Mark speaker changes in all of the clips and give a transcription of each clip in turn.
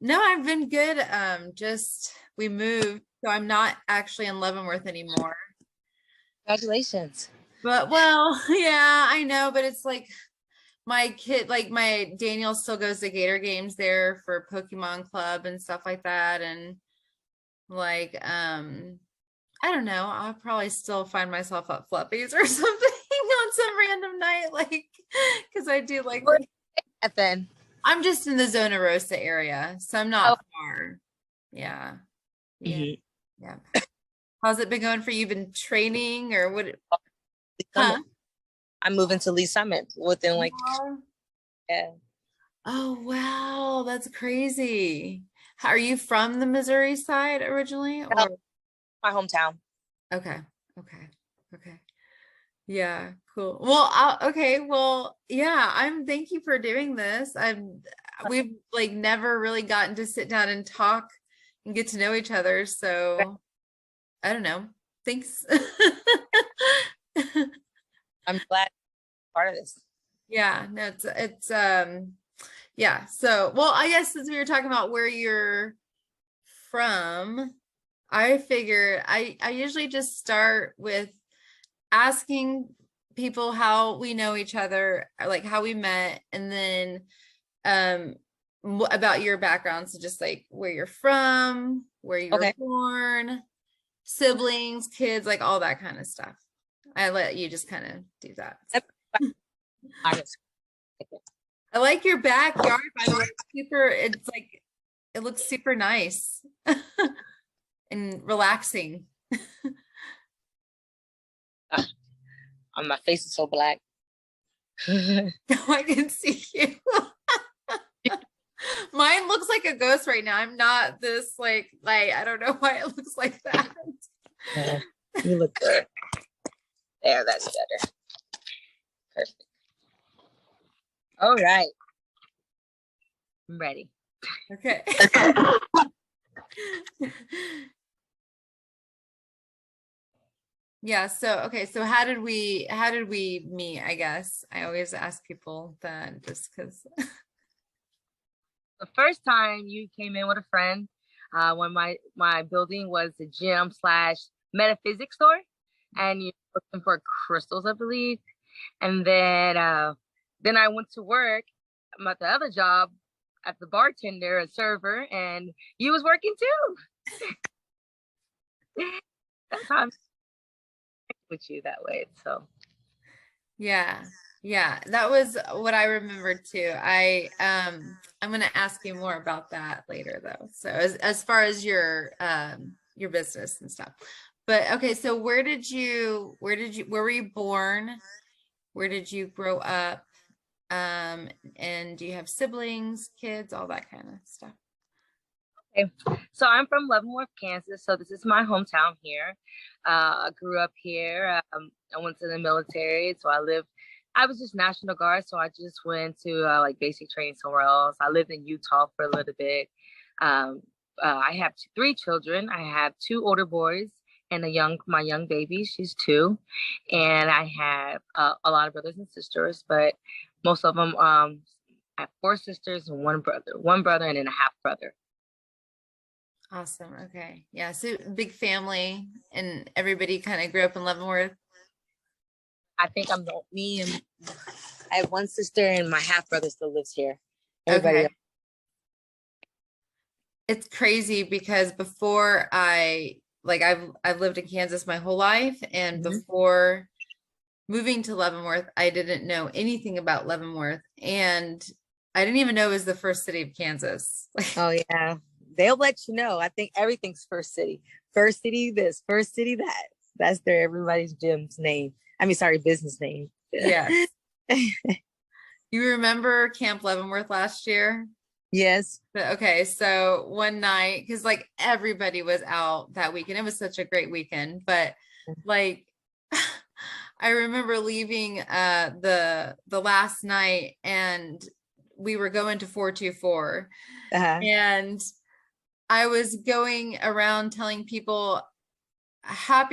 Speaker 1: No, I've been good. Just we moved, so I'm not actually in Leavenworth anymore.
Speaker 2: Congratulations.
Speaker 1: But well, yeah, I know, but it's like my kid, like my Daniel still goes to Gator games there for Pokemon Club and stuff like that. And like, I don't know, I'll probably still find myself at Fluppies or something on some random night, like, because I do like
Speaker 2: Where
Speaker 1: the,
Speaker 2: at then?
Speaker 1: I'm just in the Zona Rosa area, so I'm
Speaker 2: Oh,
Speaker 1: not far. Yeah. Yeah.
Speaker 2: mhm.
Speaker 1: Yeah. How's it been going for you? Been training or what?
Speaker 2: Lee
Speaker 1: Huh?
Speaker 2: Summit. I'm moving to Lee Summit within like
Speaker 1: Yeah.
Speaker 2: yeah.
Speaker 1: Oh, wow. That's crazy. Are you from the Missouri side originally
Speaker 2: No,
Speaker 1: or?
Speaker 2: my hometown.
Speaker 1: Okay. Okay. Okay. Yeah, cool. Well, okay. Well, yeah, thank you for doing this. We've like never really gotten to sit down and talk and get to know each other. So I don't know. Thanks.
Speaker 2: I'm glad part of this.
Speaker 1: Yeah, no, yeah. So, well, I guess since we were talking about where you're from, I figured I usually just start with asking people how we know each other, or like how we met, and then um about your background. So just like where you're from, where you were
Speaker 2: Okay.
Speaker 1: born, siblings, kids, like all that kind of stuff. I let you just kind of do that.
Speaker 2: Honest.
Speaker 1: I like your backyard, by the way. It's like, it looks super nice and relaxing.
Speaker 2: My face is so black.
Speaker 1: Now I can see you. Mine looks like a ghost right now. I'm not this like light. I don't know why it looks like that.
Speaker 2: You look good. There, that's better. Perfect. All right. I'm ready.
Speaker 1: Okay. Yeah, so okay, so how did we meet, I guess? I always ask people that just because.
Speaker 2: The first time you came in with a friend, when my building was a gym slash metaphysics store, and you were looking for crystals, I believe. And then I went to work at the other job at the bartender, a server, and you was working too. That's how I'm with you that way. So
Speaker 1: Yeah. Yeah, that was what I remembered too. I'm gonna ask you more about that later though. So as far as your business and stuff. But okay, so where were you born? Where did you grow up? And do you have siblings, kids, all that kind of stuff?
Speaker 2: okay. So I'm from Leavenworth, Kansas. So this is my hometown here. I grew up here. I went to the military, so I was just National Guard, so I just went to like basic training somewhere else. I lived in Utah for a little bit. Um, I have three children. I have two older boys and my young baby. She's 2, and I have a lot of brothers and sisters, but most of them. I have 4 sisters and one brother and then a half brother.
Speaker 1: Awesome. Okay. Yeah. So big family and everybody kind of grew up in Leavenworth.
Speaker 2: I think I'm the me and I have one sister and my half brother still lives here. Everybody
Speaker 1: Okay.
Speaker 2: else.
Speaker 1: It's crazy because before I've lived in Kansas my whole life, and
Speaker 2: Mhm.
Speaker 1: before moving to Leavenworth, I didn't know anything about Leavenworth, and I didn't even know it was the first city of Kansas.
Speaker 2: Oh yeah. They'll let you know. I think everything's first city. First city this, first city that. That's their everybody's gym's name. I mean, sorry, business name.
Speaker 1: Yes. You remember Camp Leavenworth last year?
Speaker 2: Yes.
Speaker 1: Okay, so one night, because like everybody was out that weekend. It was such a great weekend, but like I remember leaving the last night, and we were going to 424,
Speaker 2: Uh-huh.
Speaker 1: and I was going around telling people I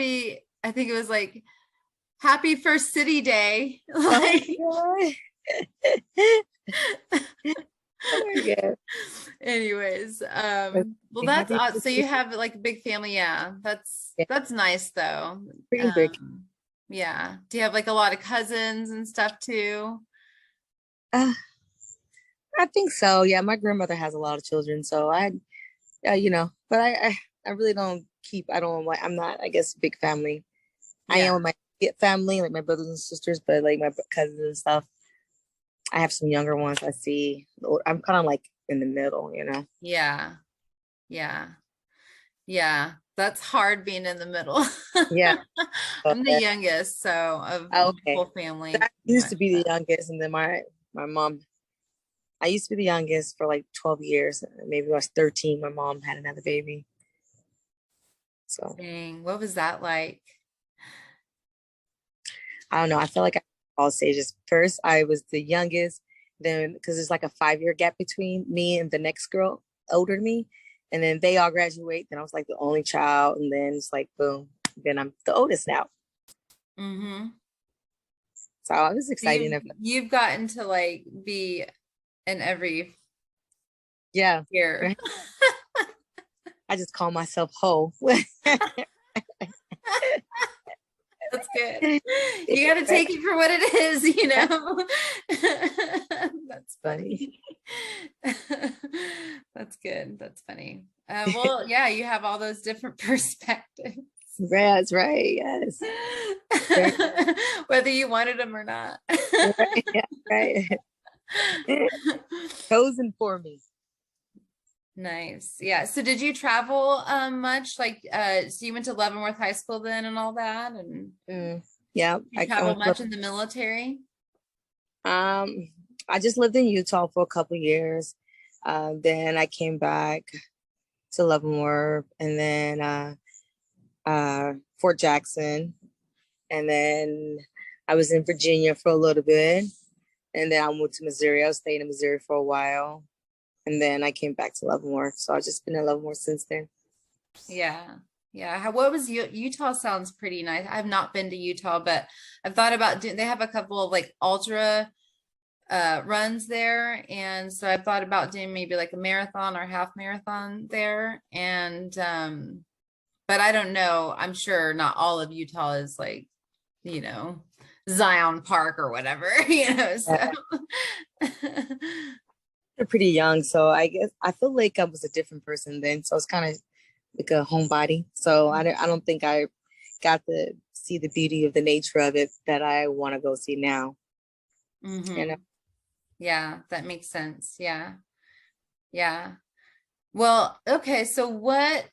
Speaker 1: think it was like happy first city day.
Speaker 2: Oh
Speaker 1: Like
Speaker 2: my God. Oh my God.
Speaker 1: Anyways,
Speaker 2: But
Speaker 1: well, that's
Speaker 2: happy
Speaker 1: so you
Speaker 2: birthday.
Speaker 1: have like a big family. Yeah,
Speaker 2: Yeah,
Speaker 1: that's nice though.
Speaker 2: pretty big.
Speaker 1: Um, yeah. Do you have like a lot of cousins and stuff too?
Speaker 2: Uh, I think so. Yeah, my grandmother has a lot of children, so but I really don't keep. I don't like. I'm not. I guess big family. I
Speaker 1: Yeah.
Speaker 2: am with my family, like my brothers and sisters, but like my cousins and stuff. I have some younger ones. I see. I'm kind of like in the middle, you know.
Speaker 1: Yeah. Yeah. Yeah. That's hard being in the middle.
Speaker 2: Yeah.
Speaker 1: I'm the
Speaker 2: Okay.
Speaker 1: youngest, so of my
Speaker 2: Okay.
Speaker 1: whole family,
Speaker 2: I
Speaker 1: pretty
Speaker 2: used
Speaker 1: much.
Speaker 2: to be the
Speaker 1: So
Speaker 2: youngest, and then my mom. I used to be the youngest for like 12 years. Maybe I was 13. My mom had another baby. So
Speaker 1: dang, what was that like?
Speaker 2: I don't know. I feel like I all stages. First, I was the youngest. Then, because there's like a 5 year gap between me and the next girl older than me, and then they all graduate. Then I was like the only child, and then it's like boom. Then I'm the oldest now.
Speaker 1: Mm-hmm.
Speaker 2: So I was
Speaker 1: So
Speaker 2: excited.
Speaker 1: you've gotten to like be in every
Speaker 2: Yeah,
Speaker 1: year.
Speaker 2: I just call myself whole.
Speaker 1: That's good. You got to take it for what it is, you know. That's funny.
Speaker 2: Funny.
Speaker 1: That's good. That's funny. Well, yeah, you have all those different perspectives,
Speaker 2: That's right. Yes. Very
Speaker 1: whether you wanted them or not.
Speaker 2: right. Yeah, right. Chosen for me.
Speaker 1: Nice. Yeah. So did you travel much? Like so you went to Leavenworth High School then and all that? And
Speaker 2: Mm, yeah,
Speaker 1: you
Speaker 2: I
Speaker 1: travel
Speaker 2: went to
Speaker 1: much in the military?
Speaker 2: um I just lived in Utah for a couple years. Then I came back to Leavenworth and then Fort Jackson. And then I was in Virginia for a little bit. And then I moved to Missouri. I was staying in Missouri for a while. And then I came back to Leavenworth. So I've just been in Leavenworth since then.
Speaker 1: Yeah. Yeah. What was Utah sounds pretty nice. I've not been to Utah, but I've thought about doing, they have a couple of like ultra runs there. And so I've thought about doing maybe like a marathon or half marathon there. And but I don't know. I'm sure not all of Utah is like, you know, Zion Park or whatever, you know, so
Speaker 2: They're pretty young. So I guess I feel like I was a different person then. So it's kind of like a homebody. So I don't think I got to see the beauty of the nature of it that I want to go see now. You
Speaker 1: hmm
Speaker 2: know,
Speaker 1: yeah, that makes sense. Yeah. Yeah. Well, okay, so what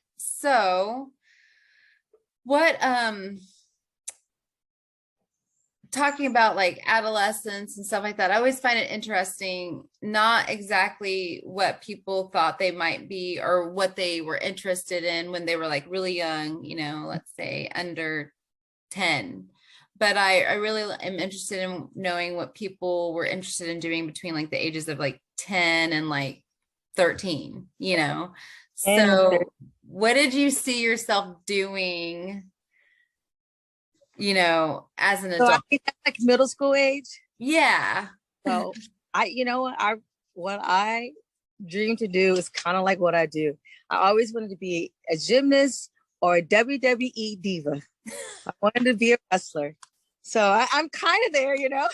Speaker 1: talking about like adolescence and stuff like that, I always find it interesting, not exactly what people thought they might be or what they were interested in when they were like really young, you know, let's say under 10. But I really am interested in knowing what people were interested in doing between like the ages of like 10 and like 13, you know.
Speaker 2: and
Speaker 1: So what did you see yourself doing, you know, as an
Speaker 2: so I
Speaker 1: adult?
Speaker 2: think that's like middle school age.
Speaker 1: Yeah.
Speaker 2: So what I dream to do is kind of like what I do. I always wanted to be a gymnast or a WWE diva. I wanted to be a wrestler. So I'm kind of there, you know.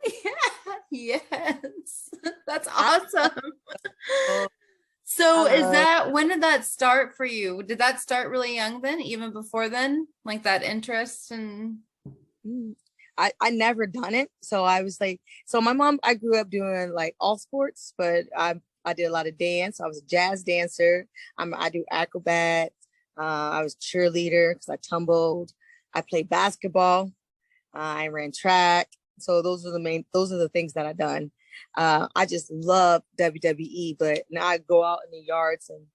Speaker 1: Yeah. Yes. That's
Speaker 2: I
Speaker 1: awesome.
Speaker 2: love, I
Speaker 1: So is
Speaker 2: love
Speaker 1: that when did that start for you? Did that start really young then, even before then? Like that interest and
Speaker 2: mm, I never done it. So I was like, so my mom, I grew up doing like all sports, but I did a lot of dance. I was a jazz dancer. I do acrobat. I was cheerleader because I tumbled. I played basketball. I ran track. So those are the things that I done. I just love WWE, but now I go out in the yards and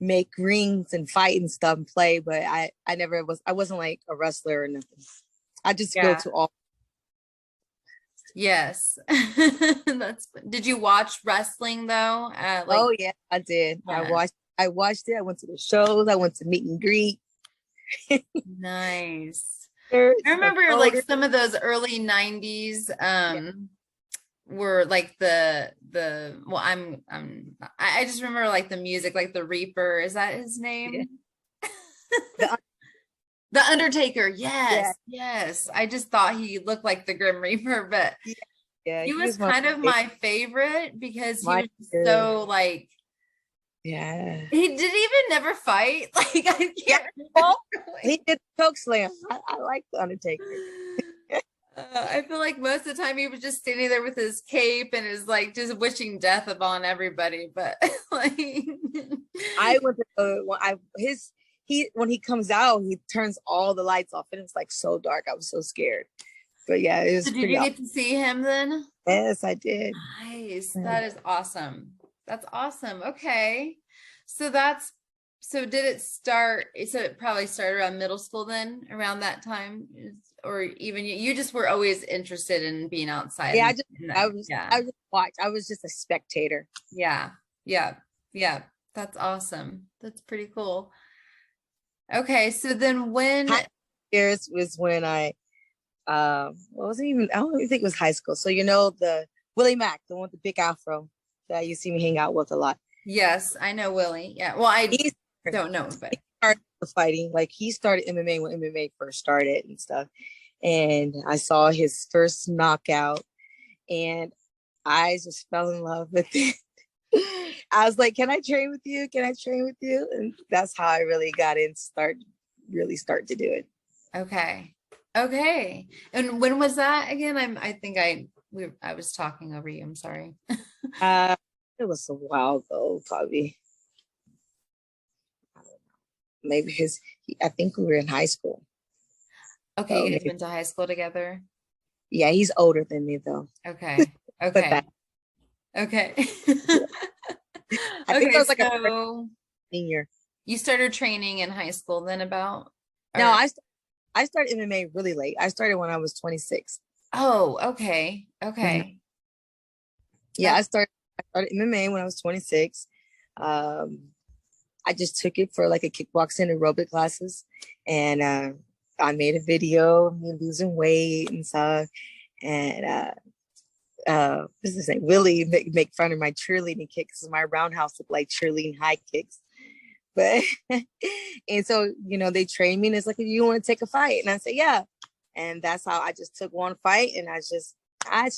Speaker 2: make rings and fight and stuff and play. But I wasn't like a wrestler or nothing. I just go
Speaker 1: yeah.
Speaker 2: to all.
Speaker 1: Yes. Did you watch wrestling though? Like
Speaker 2: Oh yeah, I did.
Speaker 1: yeah.
Speaker 2: I watched it. I went to the shows. I went to meet and greet.
Speaker 1: Nice. I
Speaker 2: There's a
Speaker 1: remember like
Speaker 2: voter.
Speaker 1: some of those early 90s
Speaker 2: Yeah.
Speaker 1: were like the well, I just remember like the music, like the Reaper, is that his
Speaker 2: Yeah.
Speaker 1: name?
Speaker 2: The,
Speaker 1: The Undertaker.
Speaker 2: yeah,
Speaker 1: Yes, yes. I just thought he looked like the Grim Reaper, but
Speaker 2: yeah, yeah.
Speaker 1: he
Speaker 2: He
Speaker 1: was
Speaker 2: was one of
Speaker 1: kind of
Speaker 2: my
Speaker 1: my favorite because he
Speaker 2: my
Speaker 1: was
Speaker 2: too.
Speaker 1: so like
Speaker 2: Yeah.
Speaker 1: he didn't even never fight. Like I
Speaker 2: Yeah.
Speaker 1: can't remember.
Speaker 2: Well, he did choke slam. I like the Undertaker.
Speaker 1: I feel like most of the time he was just standing there with his cape and is like just wishing death upon everybody. But like,
Speaker 2: I went to when I his he when he comes out, he turns all the lights off, and it's like so dark. I was so scared. But yeah, it
Speaker 1: so
Speaker 2: was
Speaker 1: did
Speaker 2: pretty
Speaker 1: you
Speaker 2: awesome.
Speaker 1: get to see him then?
Speaker 2: Yes, I did.
Speaker 1: Nice.
Speaker 2: Yeah.
Speaker 1: That is awesome. That's awesome. Okay. So so did it start? So it probably started around middle school then, around that time, or even you just were always interested in being outside
Speaker 2: Yeah,
Speaker 1: and, yeah.
Speaker 2: I just watched. I was just a spectator.
Speaker 1: Yeah. Yeah. Yeah. That's awesome. That's pretty cool. Okay. So then when,
Speaker 2: High years was when I what was it even? I don't even think it was high school. So you know the Willie Mack, the one with the big afro that you see me hang out with a lot.
Speaker 1: yes, I know Willie. Yeah. Well, I
Speaker 2: He
Speaker 1: don't know, but
Speaker 2: started the fighting. Like he started MMA when MMA first started and stuff. And I saw his first knockout, and I just fell in love with it. I was like, "Can I train with you? Can I train with you?" And that's how I really got in. Start to do it.
Speaker 1: okay. Okay. And when was that again? I think I was talking over you. I'm sorry.
Speaker 2: Uh, it was a while ago, probably. I don't know. Maybe I think we were in high school.
Speaker 1: Okay,
Speaker 2: So
Speaker 1: you guys
Speaker 2: maybe,
Speaker 1: went to high school together?
Speaker 2: yeah, he's older than me though.
Speaker 1: Okay.
Speaker 2: But that,
Speaker 1: Okay. Okay.
Speaker 2: yeah. I think I
Speaker 1: Okay,
Speaker 2: was like a
Speaker 1: so
Speaker 2: senior.
Speaker 1: you started training in high school then about
Speaker 2: No,
Speaker 1: or
Speaker 2: I started MMA really late. I started when I was 26.
Speaker 1: oh, okay.
Speaker 2: Mhm.
Speaker 1: Okay.
Speaker 2: Yeah, I started MMA when I was 26. Um, I just took it for like a kickboxing aerobic classes, and I made a video of me losing weight and stuff. And what's his name? Willie make fun of my cheerleading kicks. My roundhouse looked like cheerleading high kicks. But and so they trained me, and it's like, you want to take a fight, and I said yeah, and that's how I just took one fight, and I just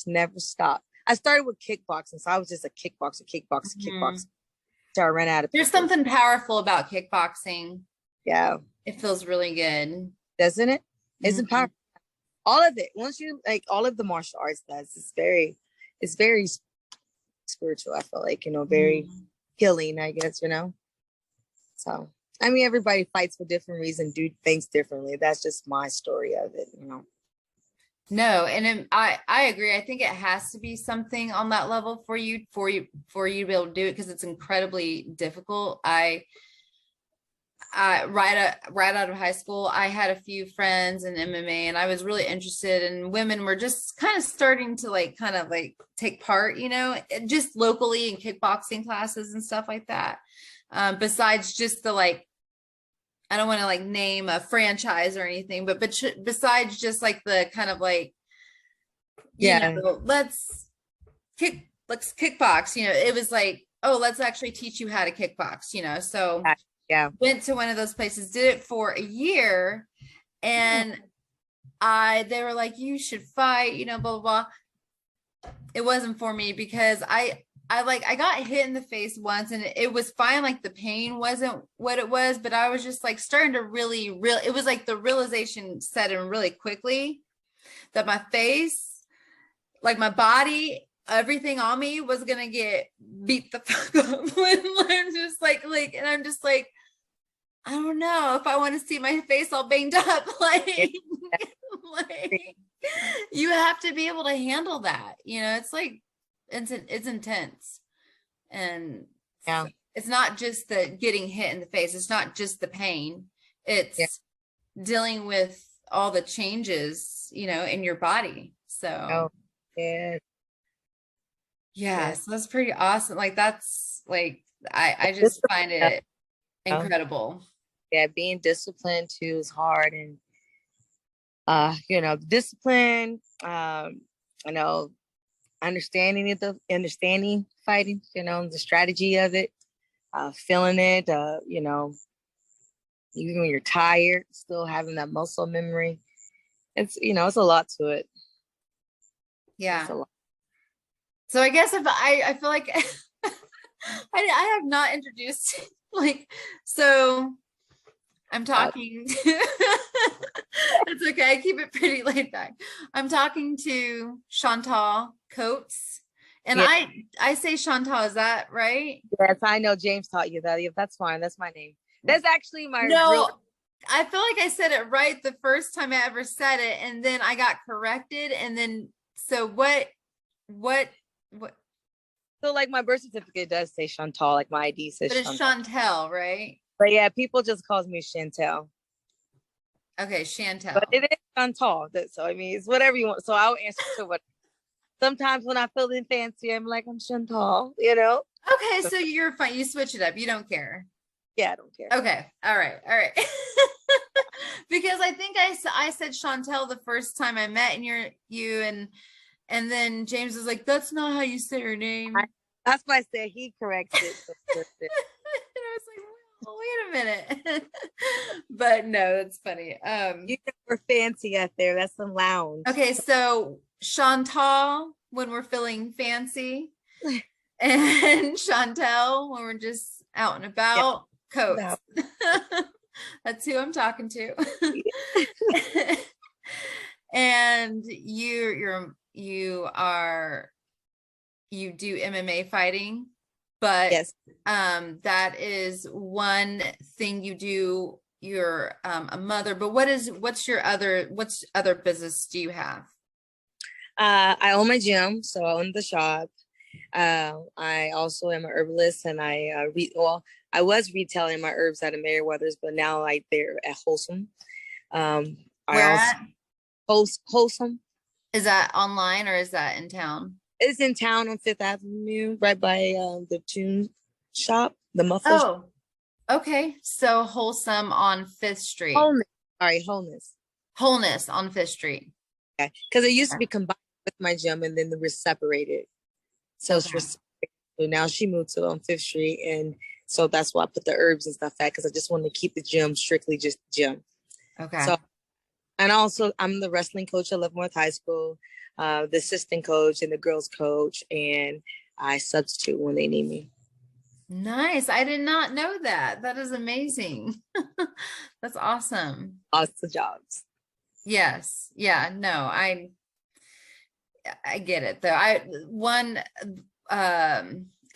Speaker 2: never stopped. I started with kickboxing, so I was just a kickboxer.
Speaker 1: Mhm.
Speaker 2: So I ran out of
Speaker 1: There's
Speaker 2: people.
Speaker 1: something powerful about kickboxing.
Speaker 2: Yeah,
Speaker 1: It feels really good.
Speaker 2: doesn't it? Isn't
Speaker 1: Mhm.
Speaker 2: powerful. All of it. Once you like all of the martial arts does, it's very spiritual. I feel like very
Speaker 1: Mhm.
Speaker 2: healing. I guess. So I mean, everybody fights for different reasons, do things differently. That's just my story of it.
Speaker 1: No, and I agree. I think it has to be something on that level for you to be able to do it because it's incredibly difficult. Right out of high school, I had a few friends in MMA, and I was really interested, and women were just kind of starting to like kind of like take part, just locally in kickboxing classes and stuff like that. Besides just the like I don't want to like name a franchise or anything, but besides just like the kind of like,
Speaker 2: Yeah,
Speaker 1: let's let's kickbox, it was like, oh, let's actually teach you how to kickbox, so
Speaker 2: yeah,
Speaker 1: went to one of those places, did it for a year,
Speaker 2: yeah.
Speaker 1: and they were like, you should fight, blah, blah, blah. It wasn't for me because I got hit in the face once and it was fine. Like the pain wasn't what it was, but I was just like starting to it was like the realization set in really quickly that my face, like my body, everything on me was gonna get beat the fuck up when I'm just and I'm just like, I don't know if I want to see my face all banged up.
Speaker 2: Yeah.
Speaker 1: Like you have to be able to handle that. It's like it's intense. And
Speaker 2: Yeah.
Speaker 1: it's not just the getting hit in the face, it's not just the pain.
Speaker 2: Yeah.
Speaker 1: It's dealing with all the changes, in your body. So
Speaker 2: Oh, yeah.
Speaker 1: yeah,
Speaker 2: Yeah.
Speaker 1: so that's pretty awesome. Like that's like I just find it incredible.
Speaker 2: Yeah, being disciplined too is hard, and discipline, I know understanding fighting, the strategy of it, feeling it, even when you're tired, still having that muscle memory. It's a lot to it. It's
Speaker 1: Yeah.
Speaker 2: a lot.
Speaker 1: So I guess if I feel like I have not introduced like, so I'm
Speaker 2: Uh,
Speaker 1: talking. It's okay. I keep it pretty laid back. I'm talking to Chantal Coates, and
Speaker 2: yeah,
Speaker 1: I say Chantal. Is that right?
Speaker 2: yes, I know James taught you that. Yeah, that's fine. That's my name. That's actually my real.
Speaker 1: No, I feel like I said it right the first time I ever said it, and then I got corrected, and then so what what?
Speaker 2: So like my birth certificate does say Chantal, like my ID says
Speaker 1: But it's
Speaker 2: Chantal.
Speaker 1: Chantel, right?
Speaker 2: But yeah, people just calls me Chantel.
Speaker 1: Okay,
Speaker 2: But
Speaker 1: Chantel.
Speaker 2: it is Chantal. So I mean, it's whatever you want. So I'll answer to what. Sometimes when I feeling fancy, I'm like, I'm Chantal.
Speaker 1: Okay,
Speaker 2: So
Speaker 1: so you're fine. You switch it up. You don't care.
Speaker 2: yeah, I don't care.
Speaker 1: Okay. All right. All right. Because I think I said Chantel the first time I met and you and then James was like, that's not how you say her name.
Speaker 2: That's why I said he corrects it. So
Speaker 1: And I was like, well, wait a minute. But no, it's funny.
Speaker 2: you know we're fancy out there. That's some lounge.
Speaker 1: Okay, so Chantal when we're feeling fancy and Chantel when we're just out and
Speaker 2: Yeah,
Speaker 1: about, Coats.
Speaker 2: about
Speaker 1: That's who I'm talking to.
Speaker 2: yeah.
Speaker 1: And you do MMA fighting, but
Speaker 2: Yes.
Speaker 1: that is one thing you do. You're a mother, but what's other business do you have?
Speaker 2: I own my gym, so I own the shop. I also am an herbalist, and I was retailing my herbs at Meriwether's, but now they're at Wholesome. I
Speaker 1: Where
Speaker 2: also
Speaker 1: at?
Speaker 2: Wholesome.
Speaker 1: Is that online or is that in town?
Speaker 2: It's in town on Fifth Avenue, right by the tune shop, the muffler shop.
Speaker 1: Oh, okay. So Wholesome on Fifth Street.
Speaker 2: Wholeness. Sorry, wholeness.
Speaker 1: Wholeness on Fifth Street.
Speaker 2: Okay, because it used to
Speaker 1: Okay.
Speaker 2: be combined with my gym, and then we're separated. So it's
Speaker 1: Okay.
Speaker 2: for so now she moved to on Fifth Street, and so that's why I put the herbs and stuff at because I just wanted to keep the gym strictly just gym.
Speaker 1: Okay.
Speaker 2: So and also I'm the wrestling coach at Leavenworth High School, the assistant coach and the girls coach, and I substitute when they need me.
Speaker 1: Nice. I did not know that. That is amazing. That's awesome.
Speaker 2: Lots of jobs.
Speaker 1: Yes. Yeah, no, I get it though.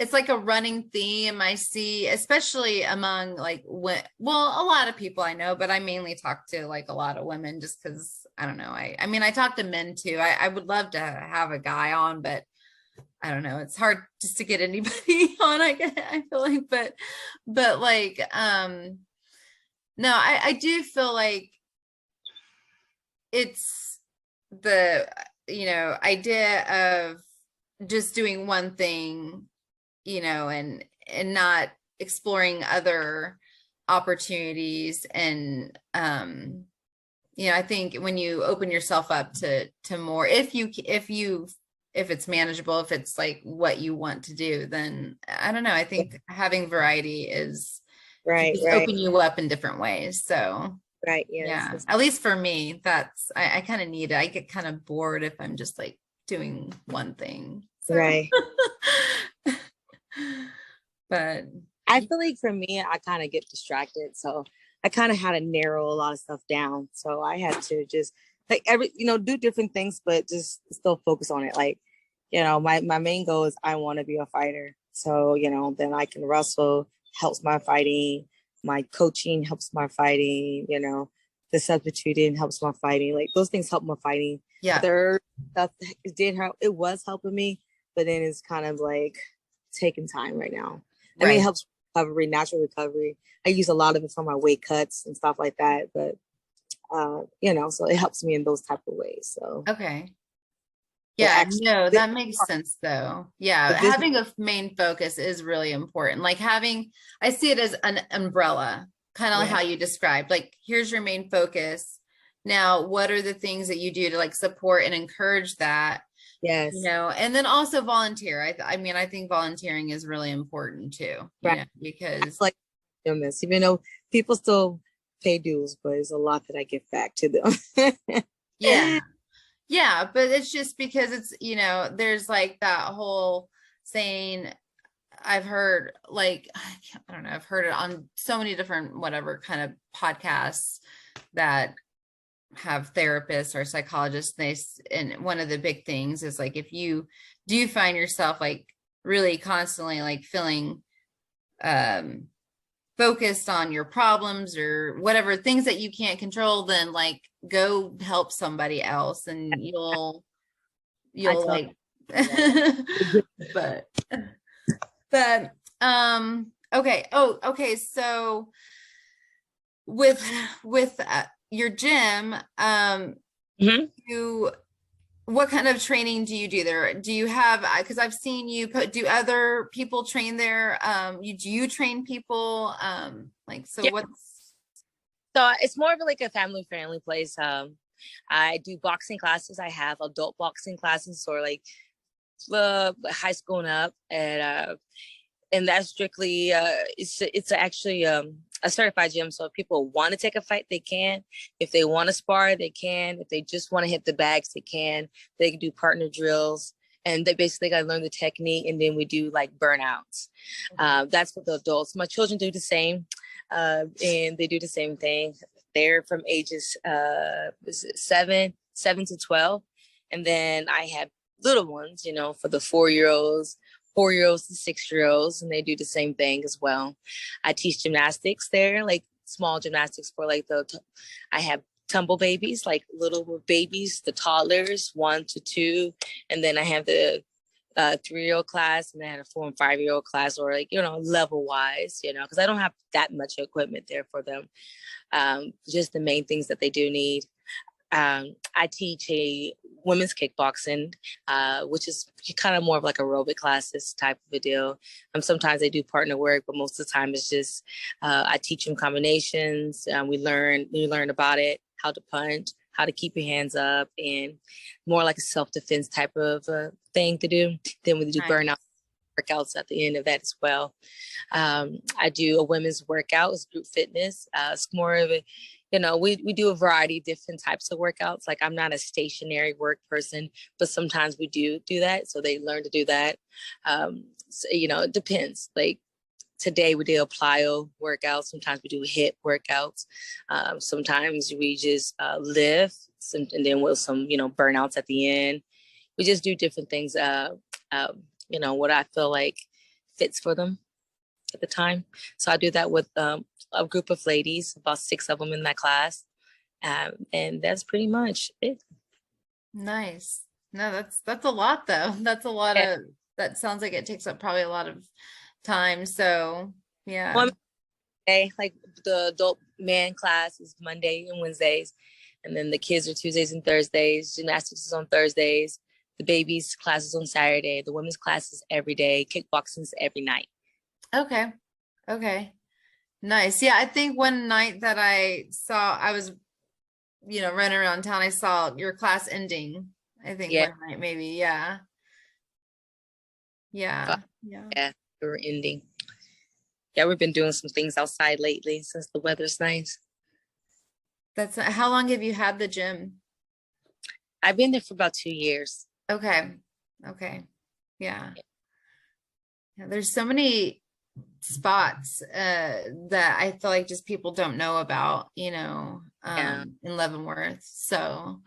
Speaker 1: It's like a running theme I see, especially among like well, a lot of people I know, but I mainly talk to like a lot of women just because I don't know. I mean I talk to men too. I would love to have a guy on, but I don't know. It's hard just to get anybody on, I feel like, but like no, I do feel like it's the idea of just doing one thing, and not exploring other opportunities. And I think when you open yourself up to more, if it's manageable, if it's like what you want to do, then I don't know. I think having variety can
Speaker 2: Right,
Speaker 1: just
Speaker 2: right,
Speaker 1: open you up in different ways. So
Speaker 2: right. Yes.
Speaker 1: yeah, at least for me, I kind of need it. I get kind of bored if I'm just like doing one thing. So,
Speaker 2: Right.
Speaker 1: but
Speaker 2: I feel like for me, I kind of get distracted. So I kind of had to narrow a lot of stuff down. So I had to just like do different things, but just still focus on it. Like, my main goal is I want to be a fighter. So, then I can wrestle, helps my fighting. My coaching helps my fighting, the substituting helps my fighting. Like those things help my fighting.
Speaker 1: yeah,
Speaker 2: Third stuff it was helping me, but then it's kind of like taking time right now. I mean, it
Speaker 1: right.
Speaker 2: helps recovery, natural recovery. I use a lot of it for my weight cuts and stuff like that. But so it helps me in those type of ways. So
Speaker 1: Okay.
Speaker 2: the
Speaker 1: Yeah,
Speaker 2: actual
Speaker 1: no,
Speaker 2: this
Speaker 1: that makes sense though. Yeah,
Speaker 2: the business,
Speaker 1: having a main focus is really important. Like I see it as an umbrella, kind of like
Speaker 2: yeah,
Speaker 1: how you described. Like, here's your main focus. Now, what are the things that you do to like support and encourage that?
Speaker 2: Yes.
Speaker 1: and then also volunteer. I mean, I think volunteering is really important too,
Speaker 2: Right.
Speaker 1: because
Speaker 2: Like this, even though people still pay dues, but it's a lot that I give back to them.
Speaker 1: yeah. Yeah, but it's just because it's, there's like that whole saying I've heard, like, I don't know, I've heard it on so many different whatever kind of podcasts that have therapists or psychologists. And one of the big things is like, if you do find yourself like really constantly like feeling um focused on your problems or whatever things that you can't control, then like go help somebody else and
Speaker 2: I
Speaker 1: you'll
Speaker 2: tell
Speaker 1: like
Speaker 2: them
Speaker 1: but but okay. Oh, okay. So with your gym,
Speaker 2: that.
Speaker 1: you what kind of training do you do there? Do you have, because I've seen you put, do other people train there? Do you train people? Like, so
Speaker 2: Yeah.
Speaker 1: what's,
Speaker 2: So it's more of like a family friendly place. I do boxing classes. I have adult boxing classes or like high school and up, and that's strictly it's actually a certified gym. So if people want to take a fight, they can. If they want to spar, they can. If they just want to hit the bags, they can. They can do partner drills. And they basically got to learn the technique, and then we do like burnouts. That's for the adults. My children do the same, and they do the same thing. They're from ages 7 to 12, and then I have little ones, for the 4-year-olds, 4-year-olds to 6-year-olds, and they do the same thing as well. I teach gymnastics there, like small gymnastics for like I have tumble babies, like little babies, the toddlers, 1 to 2, and then I have the 3-year-old class, and then I had a 4 and 5-year-old class, or like level wise, because I don't have that much equipment there for them. Just the main things that they do need. I teach a women's kickboxing, which is kind of more of like aerobic classes type of a deal. Sometimes they do partner work, but most of the time it's just I teach them combinations. We learn about it, how to punch, how to keep your hands up, and more like a self-defense type of thing to do. Then we do
Speaker 1: nice.
Speaker 2: burnout workouts at the end of that as well. I do a women's workout, it's group fitness. It's more of a, we do a variety of different types of workouts. Like I'm not a stationary work person, but sometimes we do that. So they learn to do that. So, it depends. Like today we did a plyo workout. Sometimes we do hip workouts. Sometimes we just lift and then with some, burnouts at the end. We just do different things. What I feel like fits for them at the time. So I do that with a group of ladies, about 6 of them in that class. And that's pretty much it.
Speaker 1: Nice. No, that's a lot though. That's a lot
Speaker 2: Yeah.
Speaker 1: of, that sounds like it takes up probably a lot of time. So yeah.
Speaker 2: One day, like the adult man class is Monday and Wednesdays. And then the kids are Tuesdays and Thursdays. Gymnastics is on Thursdays. The babies' class is on Saturday. The women's class is every day. Kickboxing is every night.
Speaker 1: Okay. Okay. Nice. Yeah, I think one night that I was, running around town, I saw your class ending. I think
Speaker 2: Yeah.
Speaker 1: one night maybe. Yeah. Yeah. Yeah.
Speaker 2: Yeah. We're ending. Yeah, we've been doing some things outside lately since the weather's nice.
Speaker 1: That's how long have you had the gym?
Speaker 2: I've been there for about 2 years.
Speaker 1: Okay. Okay. Yeah. Yeah. There's so many spots that I feel like just people don't know about,
Speaker 2: Yeah.
Speaker 1: in Leavenworth. So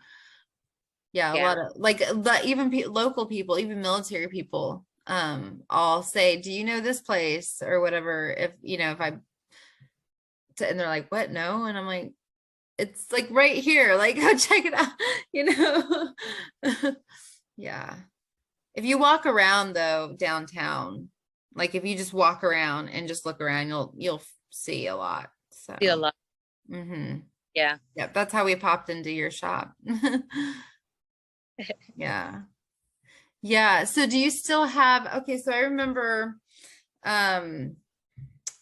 Speaker 1: yeah, a
Speaker 2: Yeah.
Speaker 1: lot of like even local people, even military people, all say, "Do you know this place?" or whatever. If if I and they're like, "What? No?" And I'm like, "It's like right here. Like, go check it out." Yeah. If you walk around though downtown, like if you just walk around and just look around, you'll see a lot. So,
Speaker 2: See a lot.
Speaker 1: mm-hmm.
Speaker 2: Yeah.
Speaker 1: Yeah, that's how we popped into your shop. Yeah. Yeah. So do you still have, okay, so I remember um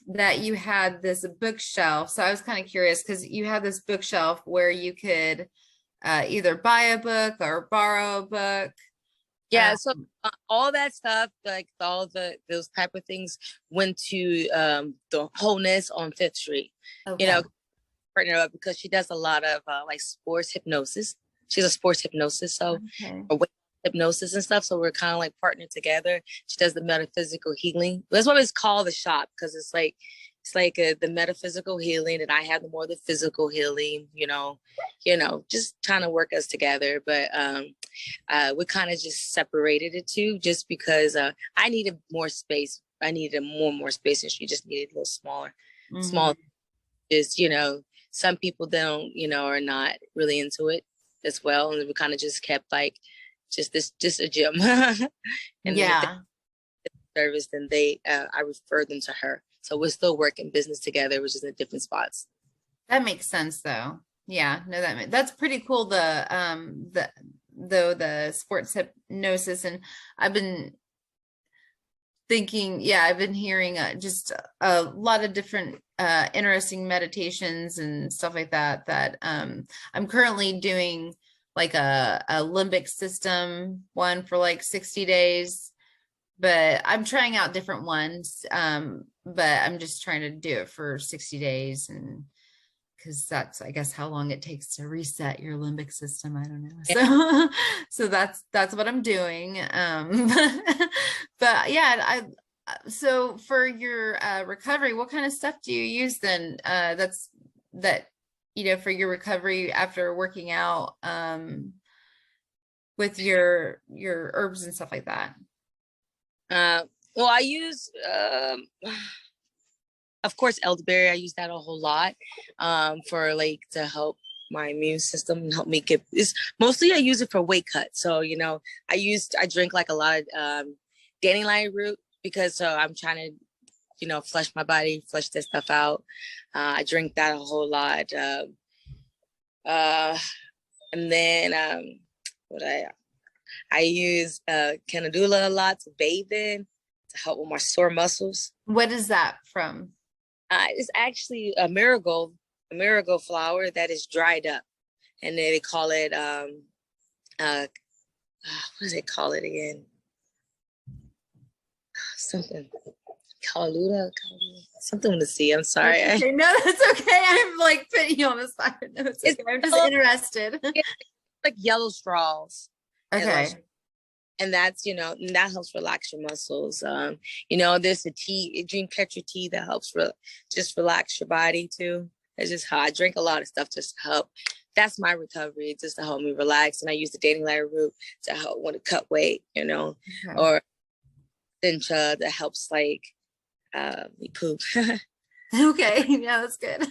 Speaker 1: that you had this bookshelf. So I was kind of curious because you had this bookshelf where you could either buy a book or borrow a book.
Speaker 2: Yeah, so all that stuff, like all those type of things, went to the wholeness on Fifth Street. You
Speaker 1: Okay.
Speaker 2: know, partner up because she does a lot of like sports hypnosis. She's a sports hypnosis, so
Speaker 1: Okay.
Speaker 2: or weight hypnosis and stuff. So we're kind of like partnered together. She does the metaphysical healing. That's what it's called, the shop, because it's like the metaphysical healing, and I have the more the physical healing. Just trying to work us together. But we kind of just separated it too, just because I needed more space. I needed more space, and she just needed a little smaller, small.
Speaker 1: Hmm.
Speaker 2: Just some people don't, are not really into it as well, and we kind of just kept like just a gym, and then if they
Speaker 1: Yeah,
Speaker 2: service, then I referred them to her. So we're still working business together, which is in different spots.
Speaker 1: that makes sense though. Yeah, no, that's pretty cool. The sports hypnosis, and I've been thinking, yeah, I've been hearing just a lot of different interesting meditations and stuff like that that I'm currently doing like a limbic system one for like 60 days, but I'm trying out different ones. But I'm just trying to do it for 60 days, and because that's, I guess, how long it takes to reset your limbic system. I don't know.
Speaker 2: Yeah.
Speaker 1: So that's what I'm doing. But yeah, so for your recovery, what kind of stuff do you use then? That for your recovery after working out, with your herbs and stuff like that.
Speaker 2: Uh, well, I use, of course, elderberry. I use that a whole lot for like to help my immune system and help me get. It's mostly I use it for weight cut. So I drink like a lot of dandelion root because I'm trying to flush my body, flush that stuff out. I drink that a whole lot. Uh, and then what I use Canadula a lot to bathe in to help with my sore muscles.
Speaker 1: What is that from?
Speaker 2: It's actually a marigold flower that is dried up, and then they call it uh, what does they call it again? Something Kaluda, something with the C. I'm sorry.
Speaker 1: That's okay. No, that's okay. I'm like putting you on the spot. No, it's okay. I'm just interested.
Speaker 2: It's like yellow straws, and like
Speaker 1: Okay.
Speaker 2: and and that helps relax your muscles. There's a tea, drink Petra tea that helps just relax your body too. It's just how I drink a lot of stuff just to help. That's my recovery, just to help me relax. And I use the dandelion root to help when to cut weight,
Speaker 1: Okay.
Speaker 2: or cincha that helps like me poop.
Speaker 1: Okay. Yeah, that's good.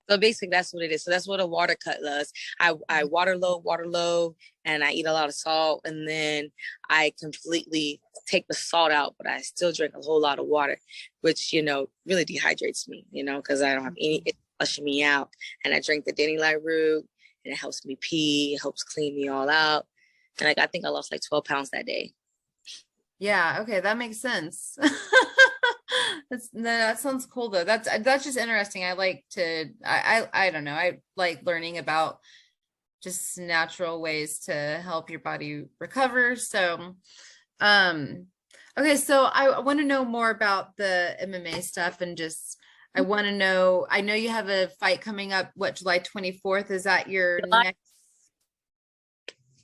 Speaker 2: So basically, that's what it is. So that's what a water cut does. I water low, and I eat a lot of salt, and then I completely take the salt out, but I still drink a whole lot of water, which really dehydrates me, because I don't have any. It's flushing me out, and I drink the dandelion root, and it helps me pee, it helps clean me all out, and like I think I lost like 12 pounds that day.
Speaker 1: Yeah, okay, that makes sense. No, that sounds cool though. That's just interesting. I don't know. I like learning about just natural ways to help your body recover. So, um, okay, so I want to know more about the MMA stuff and just I want to know, I know you have a fight coming up, what, July 24th? Is that your
Speaker 2: July,
Speaker 1: next,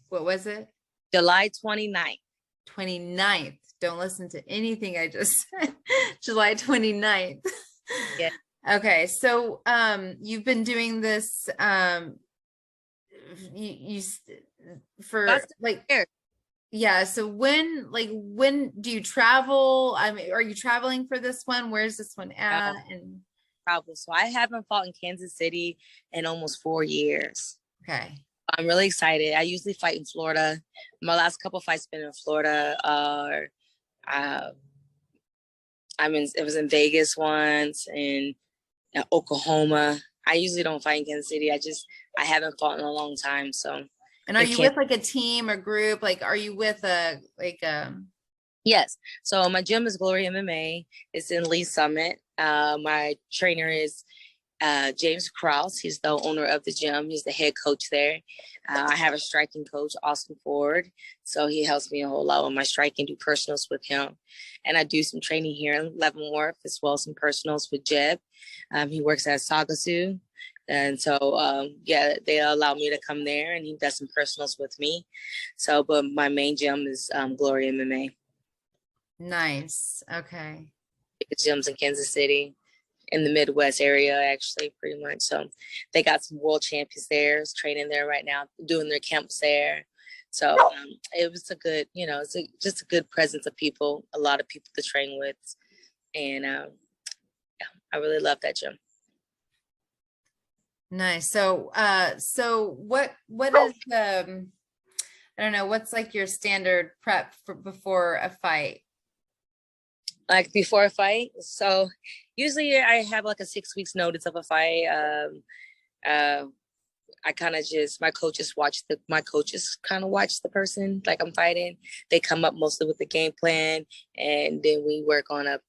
Speaker 1: what was it?
Speaker 2: July 29th.
Speaker 1: 29th. Don't listen to anything I just said. July 29th.
Speaker 2: Yeah.
Speaker 1: Okay, so you've been doing this you for
Speaker 2: That's
Speaker 1: like
Speaker 2: there.
Speaker 1: yeah, so when do you travel? I mean, are you traveling for this one? Where's this one at? And
Speaker 2: Travel. So I haven't fought in Kansas City in almost 4 years.
Speaker 1: okay.
Speaker 2: I'm really excited. I usually fight in Florida. My last couple fights been in Florida. Uh, it was in Vegas once and Oklahoma. I usually don't fight in Kansas City. I haven't fought in a long time. So
Speaker 1: And are
Speaker 2: it
Speaker 1: you
Speaker 2: can't.
Speaker 1: with like a team or group? Like are you with a like
Speaker 2: Yes. So my gym is Glory MMA. It's in Lee Summit. My trainer is James Krause. He's the owner of the gym. He's the head coach there. I have a striking coach, Austin Ford. So he helps me a whole lot with my striking, do personals with him. And I do some training here in Leavenworth as well as some personals with Jeb. He works at Sagasu. And so, yeah, they allow me to come there and he does some personals with me. So, but my main gym is Glory MMA.
Speaker 1: Nice. Okay.
Speaker 2: Gyms in Kansas City, in the Midwest area, actually, pretty much. So they got some world champions there, training there right now, doing their camps there. So it was a good, just a good presence of people, a lot of people to train with. And yeah, I really love that gym.
Speaker 1: Nice. So, what is I don't know, what's like your standard prep for before a fight?
Speaker 2: Like before a fight. So usually I have like a 6 weeks notice of a fight. I kind of just, my coaches kind of watch the person like I'm fighting. They come up mostly with the game plan and then we work on a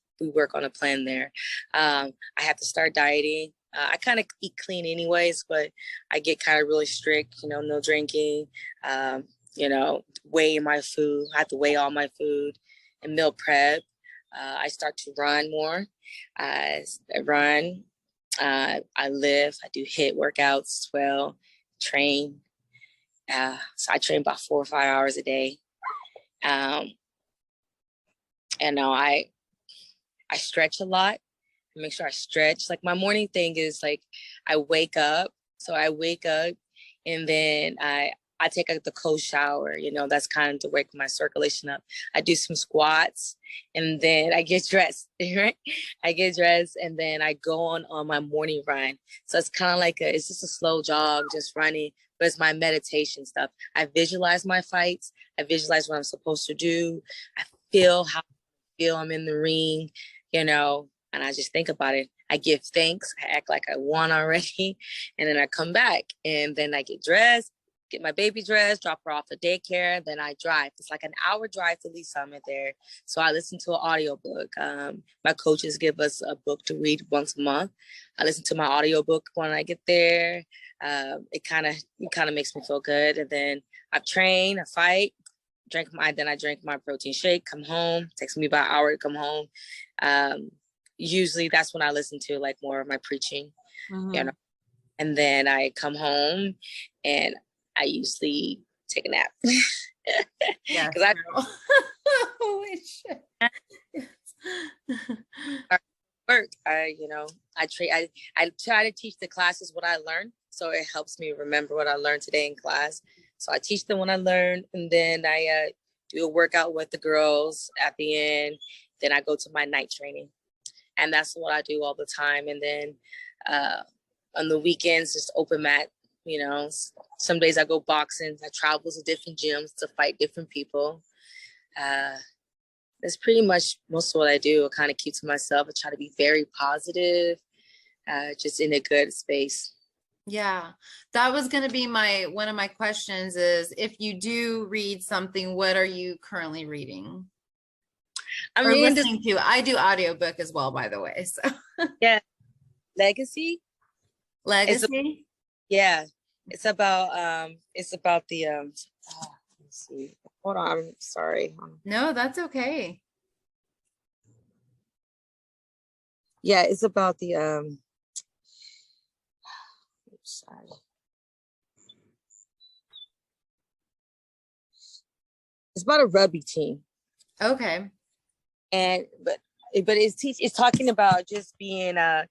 Speaker 2: plan there. I have to start dieting. I kind of eat clean anyways, but I get kind of really strict, no drinking, weighing my food. I have to weigh all my food and meal prep. I start to run more. I run. I lift. I do HIIT workouts as well. Train. So I train about 4 or 5 hours a day. And now I stretch a lot. I make sure I stretch. Like my morning thing is like I wake up. So I wake up and then I take the cold shower, that's kind of to wake my circulation up. I do some squats and then I get dressed, right? I get dressed and then I go on my morning run. So it's kind of like it's just a slow jog, just running, but it's my meditation stuff. I visualize my fights. I visualize what I'm supposed to do. I feel how I feel I'm in the ring, and I just think about it. I give thanks. I act like I won already. And then I come back and then I get dressed, get my baby dressed, drop her off at daycare, then I drive. It's like an hour drive to Lee Summit there. So I listen to an audiobook. My coaches give us a book to read once a month. I listen to my audiobook when I get there. It kind of makes me feel good. And then I train, I fight, I drink my protein shake, come home. It takes me about an hour to come home. Usually that's when I listen to like more of my preaching,
Speaker 1: Mm-hmm.
Speaker 2: And then I come home and I usually take a nap.
Speaker 1: Yes.
Speaker 2: Because
Speaker 1: Holy shit.
Speaker 2: I work. I try to teach the classes what I learned, so it helps me remember what I learned today in class. So I teach them what I learned, and then I do a workout with the girls at the end. Then I go to my night training, and that's what I do all the time. And then on the weekends, just open mat. Some days I go boxing. I travel to different gyms to fight different people. That's pretty much most of what I do. I kind of keep to myself. I try to be very positive, just in a good space.
Speaker 1: Yeah, that was going to be one of my questions is if you do read something, what are you currently reading or listening to? I do audiobook as well, by the way. So
Speaker 2: yeah, Legacy.
Speaker 1: Legacy.
Speaker 2: Yeah, it's about the let's see. Hold on, I'm sorry.
Speaker 1: No, that's okay.
Speaker 2: Yeah, it's about the sorry. It's about a rugby team.
Speaker 1: Okay.
Speaker 2: And but it's talking about just being the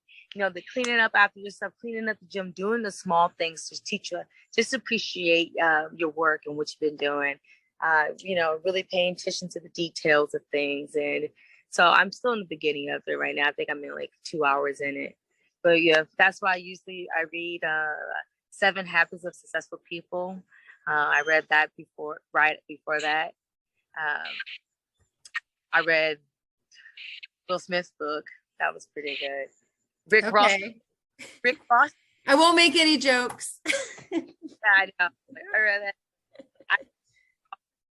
Speaker 2: cleaning up after yourself, cleaning up the gym, doing the small things to teach you, just appreciate your work and what you've been doing. Really paying attention to the details of things. And so I'm still in the beginning of it right now. I think I'm in like 2 hours in it. But yeah, that's why I read 7 Habits of Successful People. I read that right before that. I read Will Smith's book. That was pretty good. Rick Ross.
Speaker 1: I won't make any jokes.
Speaker 2: Yeah, I know. I read that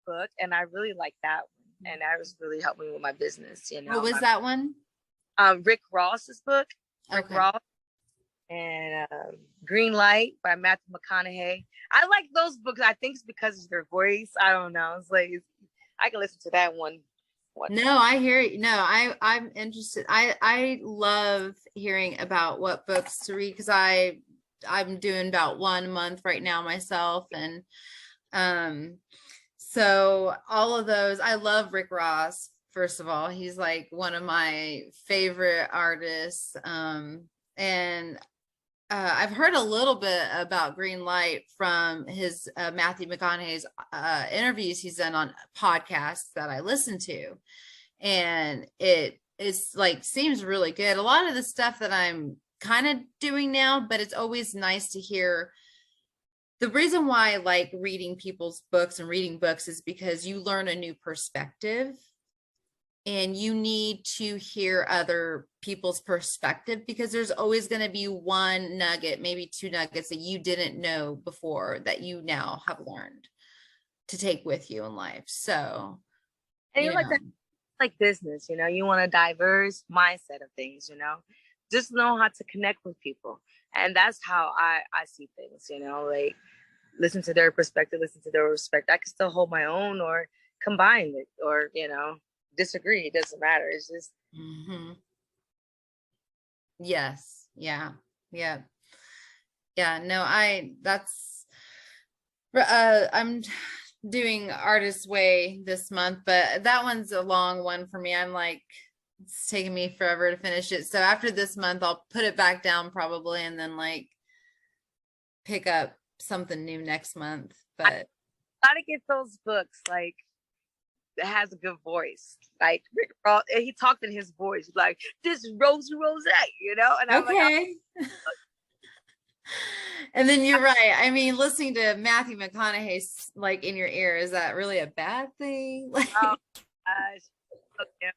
Speaker 2: book and I really liked that one. And that was really helped me with my business.
Speaker 1: What was that one?
Speaker 2: Rick Ross's book. Rick Ross. and Green Light by Matthew McConaughey. I like those books. I think it's because of their voice. I don't know. It's like I can listen to that one
Speaker 1: No,
Speaker 2: time.
Speaker 1: I hear you. No, I'm interested. I love hearing about what books to read because I'm doing about one a month right now myself, and um so all of those, I love Rick Ross. First of all, he's like one of my favorite artists. And I've heard a little bit about Green Light from his Matthew McConaughey's interviews he's done on podcasts that I listen to, and it's like seems really good. A lot of the stuff that I'm kind of doing now, but it's always nice to hear. The reason why I like reading people's books and reading books is because you learn a new perspective, and you need to hear other people's perspective because there's always going to be one nugget, maybe two nuggets that you didn't know before that you now have learned to take with you in life. So,
Speaker 2: And you
Speaker 1: you
Speaker 2: like
Speaker 1: know,
Speaker 2: that, like business, you know, you want a diverse mindset of things, you know, just know how to connect with people. And that's how I see things, you know, like listen to their perspective, listen to their respect. I can still hold my own or combine it or, you know, disagree. It doesn't matter. It's just,
Speaker 1: mhm. Yes, yeah, yeah, yeah. No, I'm doing Artist Way this month, but that one's a long one for me. I'm like, it's taking me forever to finish it. So after this month, I'll put it back down probably and then like pick up something new next month.
Speaker 2: I
Speaker 1: But
Speaker 2: gotta get those books like that has a good voice. Like Rick Ross, and he talked in his voice, like this is Rosie Rose, you know? And I'm like, oh,
Speaker 1: okay. And then you're right. I mean, listening to Matthew McConaughey like in your ear, is that really a bad thing?
Speaker 2: oh
Speaker 1: Like
Speaker 2: gosh. Okay.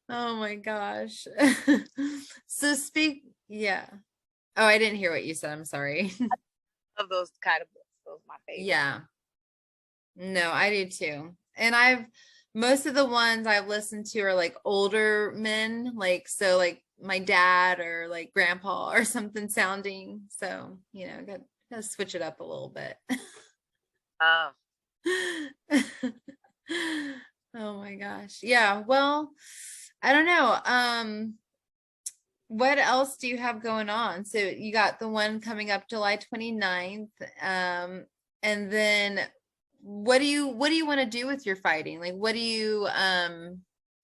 Speaker 1: oh my gosh. So yeah. Oh, I didn't hear what you said. I'm sorry.
Speaker 2: Of those kind of books. Those are my favorite.
Speaker 1: Yeah. No, I do too. And most of the ones I've listened to are like older men, like so like my dad or like grandpa or something sounding. So, gotta switch it up a little bit.
Speaker 2: Oh,
Speaker 1: Oh my gosh. Yeah, well, I don't know. What else do you have going on? So you got the one coming up July 29th. And then what do you want to do with your fighting? Like what do you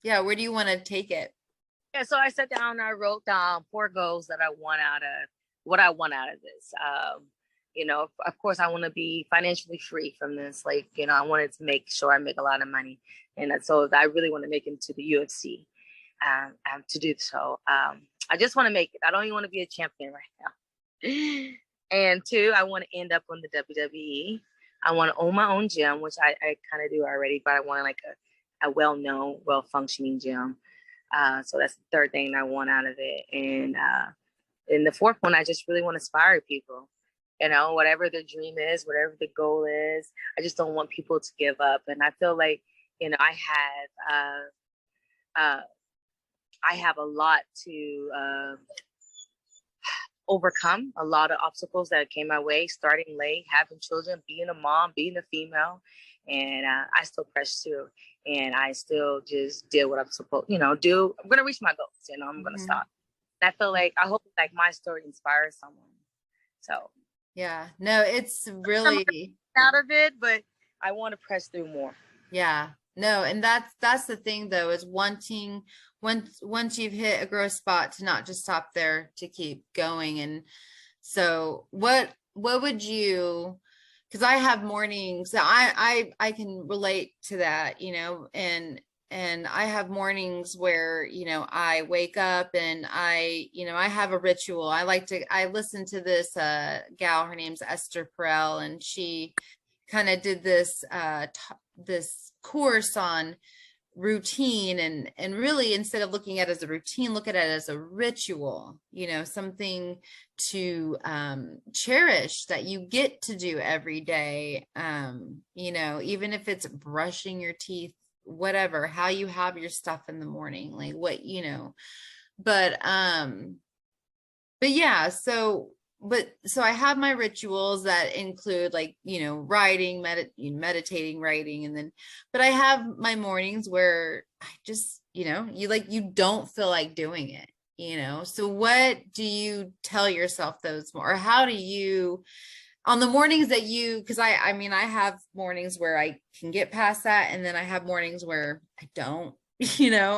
Speaker 1: yeah, where do you want to take it?
Speaker 2: yeah. So I sat down and I wrote down 4 goals that I want out of what I want out of this. You know, of course, I want to be financially free from this. Like, you know, I wanted to make sure I make a lot of money, and so I really want to make it to the UFC. To do so, I just want to make it. I don't even want to be a champion right now. And two, I want to end up on the WWE. I want to own my own gym, which I kind of do already, but I want like a well-known, well-functioning gym. So that's the third thing I want out of it. And the fourth one, I just really want to inspire people. You know, whatever the dream is, whatever the goal is, I just don't want people to give up. And I feel like, you know, uh, I have a lot to overcome, a lot of obstacles that came my way, starting late, having children, being a mom, being a female. And I still press through and I still just did what I'm supposed, you know, do. I'm going to reach my goals, you know, I'm going to
Speaker 1: Mhm.
Speaker 2: stop. And I feel like, I hope like my story inspires someone. So
Speaker 1: Yeah. No, it's
Speaker 2: I'm
Speaker 1: really
Speaker 2: out of it, but I want to press through more.
Speaker 1: yeah. No, and that's the thing though, is wanting once you've hit a growth spot to not just stop there, to keep going. And so what would you, because I have mornings that I can relate to that, and I have mornings where, I wake up and I have a ritual. I listen to this gal, her name's Esther Perel, and she kind of did this course on routine, and really, instead of looking at it as a routine, look at it as a ritual, something to cherish that you get to do every day, even if it's brushing your teeth, whatever, how you have your stuff in the morning, like but yeah, so I have my rituals that include, like, writing, meditating, writing, and then, but I have my mornings where I just, you don't feel like doing it, so what do you tell yourself those more, or how do you, on the mornings that because I mean, I have mornings where I can get past that, and then I have mornings where I don't,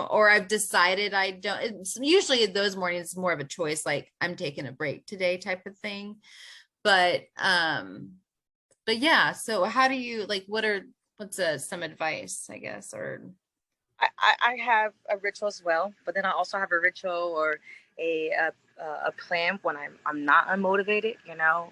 Speaker 1: or I've decided I don't. It's usually those mornings it's more of a choice, like I'm taking a break today type of thing. But yeah, so how do you, like, what's some advice, I guess, or
Speaker 2: I have a ritual as well, but then I also have a ritual or a plan when I'm not unmotivated. You know,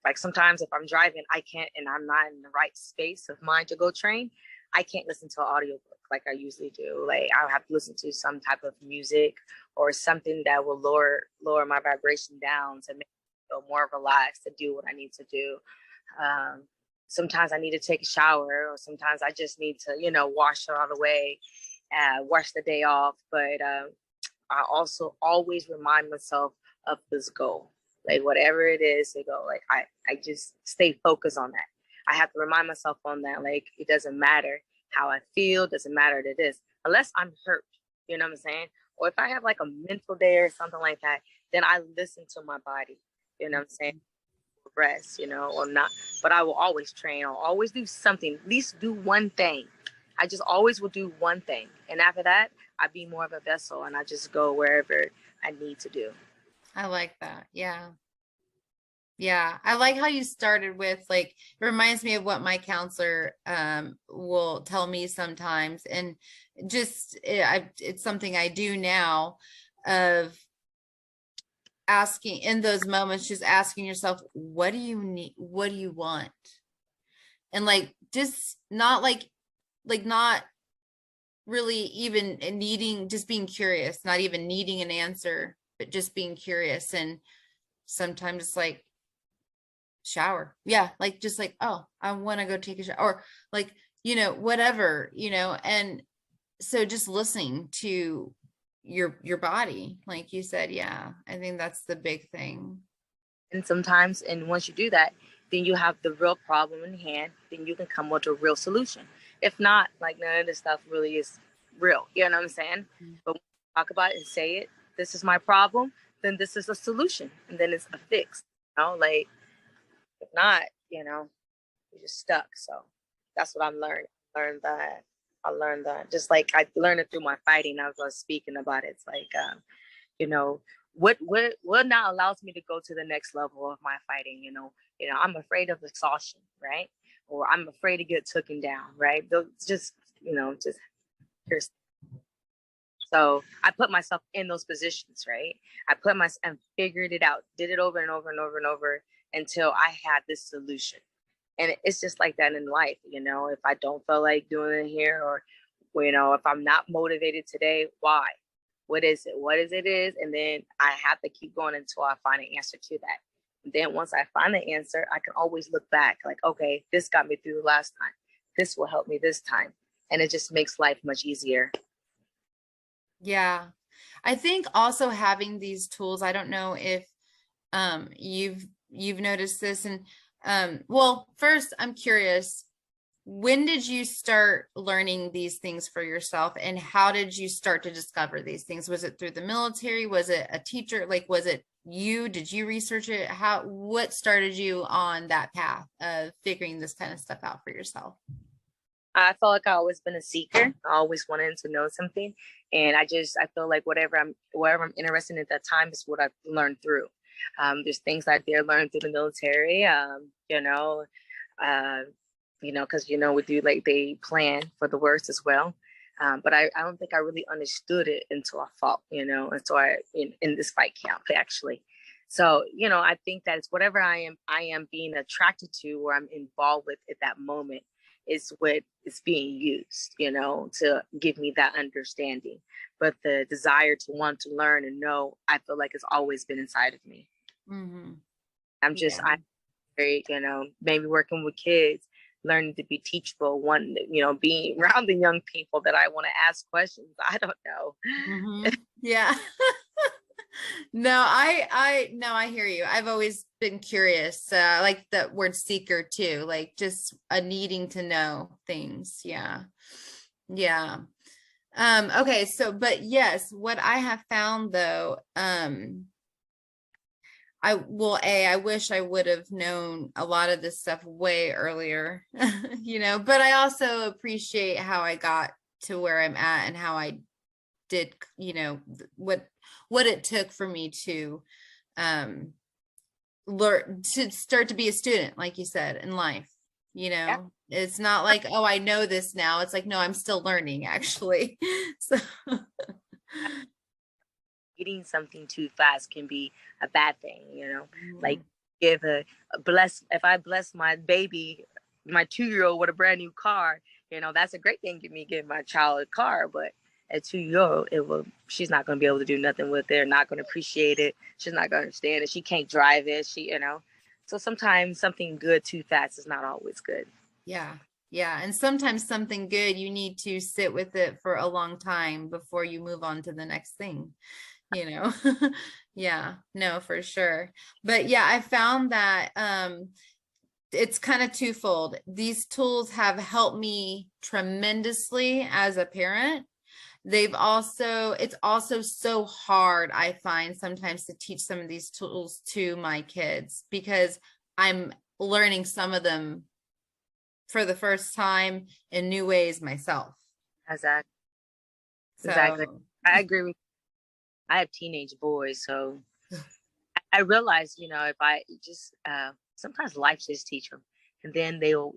Speaker 2: like sometimes if I'm driving, I can't, and I'm not in the right space of mind to go train, I can't listen to an audiobook like I usually do. Like I'll have to listen to some type of music or something that will lower my vibration down to make me feel more relaxed to do what I need to do. Um, Sometimes I need to take a shower, or sometimes I just need to, wash it all away, wash the day off. But I also always remind myself of this goal, like whatever it is to go. Like I just stay focused on that. I have to remind myself on that. Like it doesn't matter how I feel, doesn't matter to this, unless I'm hurt. You know what I'm saying? Or if I have like a mental day or something like that, then I listen to my body. You know what I'm saying? Rest, or not. But I will always train. I'll always do something, at least do one thing. I just always will do one thing. And after that, I be more of a vessel and I just go wherever I need to do.
Speaker 1: I like that. Yeah. Yeah, I like how you started with, like, it reminds me of what my counselor will tell me sometimes, and just it's something I do now, of asking in those moments, just asking yourself, what do you need? What do you want? And like, just not like not really even needing, just being curious, not even needing an answer, but just being curious. And sometimes it's like, shower. Yeah, like, just like, oh, I want to go take a shower, or like, whatever, and so just listening to your body, like you said. Yeah, I think that's the big thing.
Speaker 2: And sometimes, and once you do that, then you have the real problem in hand, then you can come with a real solution. If not, like none of this stuff really is real. You know what I'm saying? But when you talk about it and say it, this is my problem, then this is a solution. And then it's a fix. Like if not, you're just stuck. So that's what I'm learning. I learned that just like I learned it through my fighting. I was speaking about it. It's like, you know, what now allows me to go to the next level of my fighting. I'm afraid of exhaustion, right? Or I'm afraid to get taken down, right? Those just here's. So I put myself in those positions, right? I put myself and figured it out, did it over and over and over and over until I had this solution. And it's just like that in life, if I don't feel like doing it here, or if I'm not motivated today, why? What is it? What is it is? And then I have to keep going until I find an answer to that. And then once I find the answer, I can always look back like, okay, this got me through the last time. This will help me this time. And it just makes life much easier.
Speaker 1: Yeah, I think also having these tools, I don't know if you've noticed this, and well, first I'm curious, when did you start learning these things for yourself, and how did you start to discover these things? Was it through the military? Was it a teacher? Like, was it you? Did you research it? What started you on that path of figuring this kind of stuff out for yourself?
Speaker 2: I felt like I always been a seeker. I always wanted to know something, and I feel like whatever I'm interested in at that time is what I've learned through. There's things I did learn through the military. Because we do, like, they plan for the worst as well. But I don't think I really understood it until I fought. Until I in this fight camp actually. So I think that it's whatever I am being attracted to, or I'm involved with at that moment, is what is being used, to give me that understanding. But the desire to want to learn and know, I feel like it's always been inside of me.
Speaker 1: Mm-hmm.
Speaker 2: I'm
Speaker 1: Yeah.
Speaker 2: very, maybe working with kids, learning to be teachable, one, being around the young people that I want to ask questions. I don't know.
Speaker 1: Yeah. No, I hear you. I've always been curious. I like the word seeker too, like just a needing to know things. Yeah. Yeah. Okay, so but yes, what I have found though, I wish I would have known a lot of this stuff way earlier, but I also appreciate how I got to where I'm at and how I did, what it took for me to learn to start to be a student, like you said, in life.
Speaker 2: Yeah.
Speaker 1: It's not like, oh, I know this now. It's like, no, I'm still learning actually. So
Speaker 2: Eating something too fast can be a bad thing, like
Speaker 1: mm,
Speaker 2: give if I bless my baby, my 2-year-old with a brand new car, that's a great thing. Give my child a car, but at 2-year-old, she's not going to be able to do nothing with it, not going to appreciate it. She's not going to understand it. She can't drive it. So sometimes something good too fast is not always good.
Speaker 1: yeah. Yeah. And sometimes something good, you need to sit with it for a long time before you move on to the next thing, you know? Yeah, no, for sure. But yeah, I found that it's kind of twofold. These tools have helped me tremendously as a parent. It's also so hard, I find sometimes to teach some of these tools to my kids because I'm learning some of them for the first time in new ways myself.
Speaker 2: Exactly. Exactly.
Speaker 1: So,
Speaker 2: I agree with I have teenage boys, so I realize, if I just sometimes life just teach them, and then they'll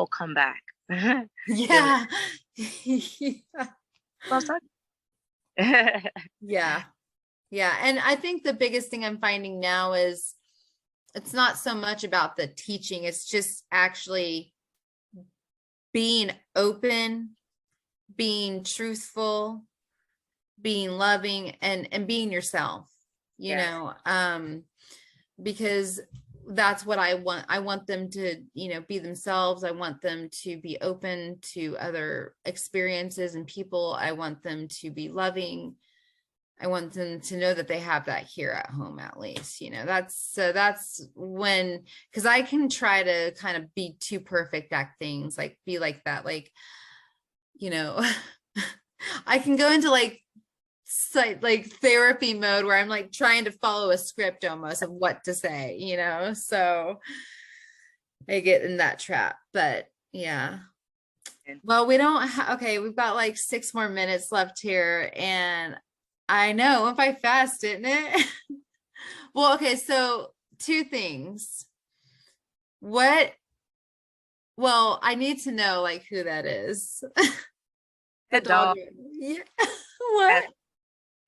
Speaker 2: come back. Then
Speaker 1: yeah. Yeah. Yeah. And I think the biggest thing I'm finding now is it's not so much about the teaching, it's just actually being open, being truthful, being loving, and being yourself,
Speaker 2: Yeah.
Speaker 1: because that's what I want. I want them to, be themselves. I want them to be open to other experiences and people. I want them to be loving. I want them to know that they have that here at home, at least, that's when, because I can try to kind of be too perfect at things, like be like that, like, you know, I can go into like therapy mode where I'm like trying to follow a script almost of what to say, so I get in that trap. But yeah. Well, we don't okay, we've got like 6 more minutes left here, and I know if I fast, didn't it? Well, okay, so two things. What, well, I need to know like who that is. The
Speaker 2: That
Speaker 1: dog.
Speaker 2: dog.
Speaker 1: Yeah.
Speaker 2: His
Speaker 1: What?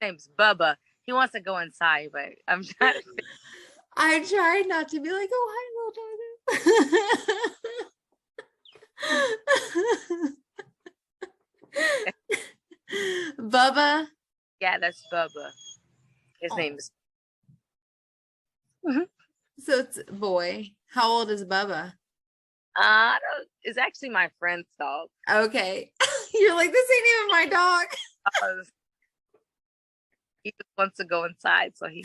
Speaker 2: name's Bubba. He wants to go inside, but I'm trying to.
Speaker 1: I tried not to be like, oh, hi, little dog. Bubba.
Speaker 2: Yeah, that's Bubba. His
Speaker 1: Oh,
Speaker 2: name's.
Speaker 1: so it's a boy. How old is Bubba?
Speaker 2: It's actually my friend's dog.
Speaker 1: Okay. You're like, this ain't even my dog.
Speaker 2: Uh, he just wants to go inside, so he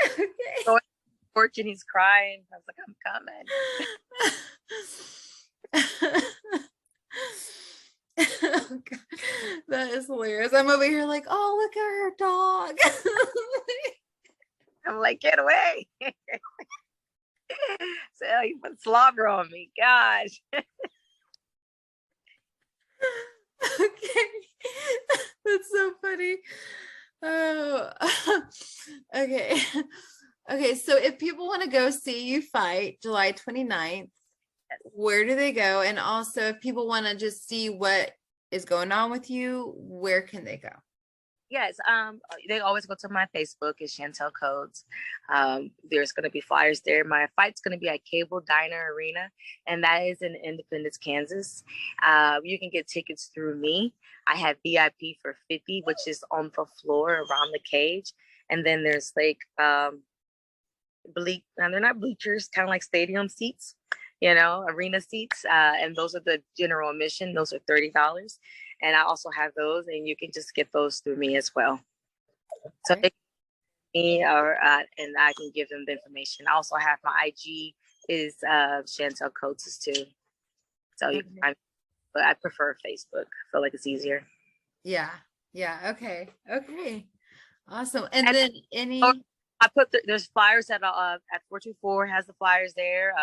Speaker 1: Okay.
Speaker 2: going to the porch and he's crying. I was like, I'm coming.
Speaker 1: Oh, God. That is hilarious. I'm over here like, oh, look at her dog.
Speaker 2: I'm like, get away. So he put slobber on me. Gosh.
Speaker 1: Okay. That's so funny. Oh, okay. Okay, so if people want to go see you fight July 29th, where do they go? And also, if people want to just see what is going on with you, where can they go?
Speaker 2: Yes, they always go to my Facebook. It's Chantel Codes. There's going to be flyers there. My fight's going to be at Cable Diner Arena, and that is in Independence, Kansas. You can get tickets through me. I have VIP for 50, which is on the floor around the cage, and then there's like they're not bleachers, kind of like stadium seats. arena seats. And those are the general admission. Those are $30. And I also have those, and you can just get those through me as well. So
Speaker 1: Okay.
Speaker 2: they can me or and I can give them the information. I also have my IG is Chantel Coates too. So you can
Speaker 1: Okay.
Speaker 2: find, but I prefer Facebook. I feel like it's easier.
Speaker 1: Yeah. Yeah. Okay. Okay. Awesome. And
Speaker 2: And
Speaker 1: then
Speaker 2: or
Speaker 1: any,
Speaker 2: I put there's flyers at 424 has the flyers there.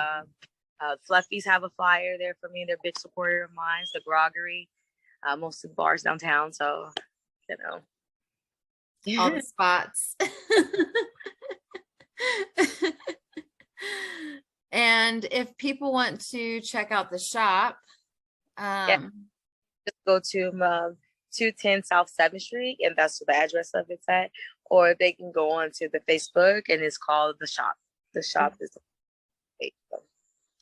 Speaker 2: Fluffies have a flyer there for me. They're a big supporter of mine. The Groggery, most of the bars downtown. So
Speaker 1: all the spots. And if people want to check out the shop,
Speaker 2: yeah,
Speaker 1: um,
Speaker 2: just go to 210 South 7th Street, and that's the address of it's at. Or they can go on to the Facebook, and it's called the shop. The shop is Facebook.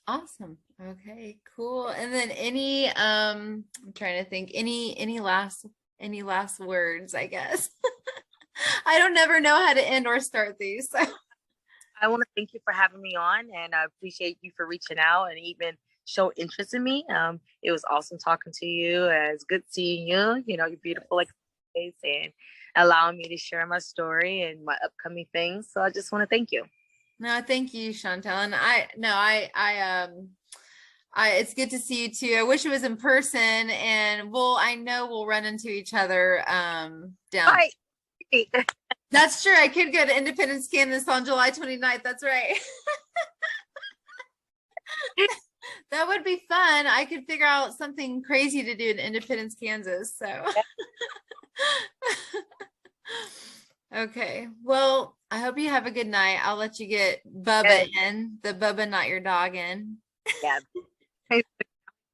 Speaker 1: awesome. Okay, cool. And then I'm trying to think, any last words, I guess. I don't never know how to end or start these. So.
Speaker 2: I want to thank you for having me on, and I appreciate you for reaching out and even show interest in me. It was awesome talking to you. It's good seeing you. You're beautiful like always, and allowing me to share my story and my upcoming things. So I just want to thank you.
Speaker 1: No, thank you, Chantel. And it's good to see you too. I wish it was in person, and I know we'll run into each other down.
Speaker 2: Bye.
Speaker 1: That's true. I could go to Independence, Kansas on July 29th. That's right. That would be fun. I could figure out something crazy to do in Independence, Kansas. So okay. Well, I hope you have a good night. I'll let you get Bubba in, the Bubba not your dog in.
Speaker 2: Yeah.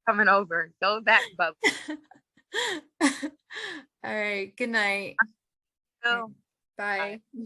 Speaker 2: Coming over. Go back, Bub.
Speaker 1: All right. Good night.
Speaker 2: Go.
Speaker 1: Bye.
Speaker 2: Bye.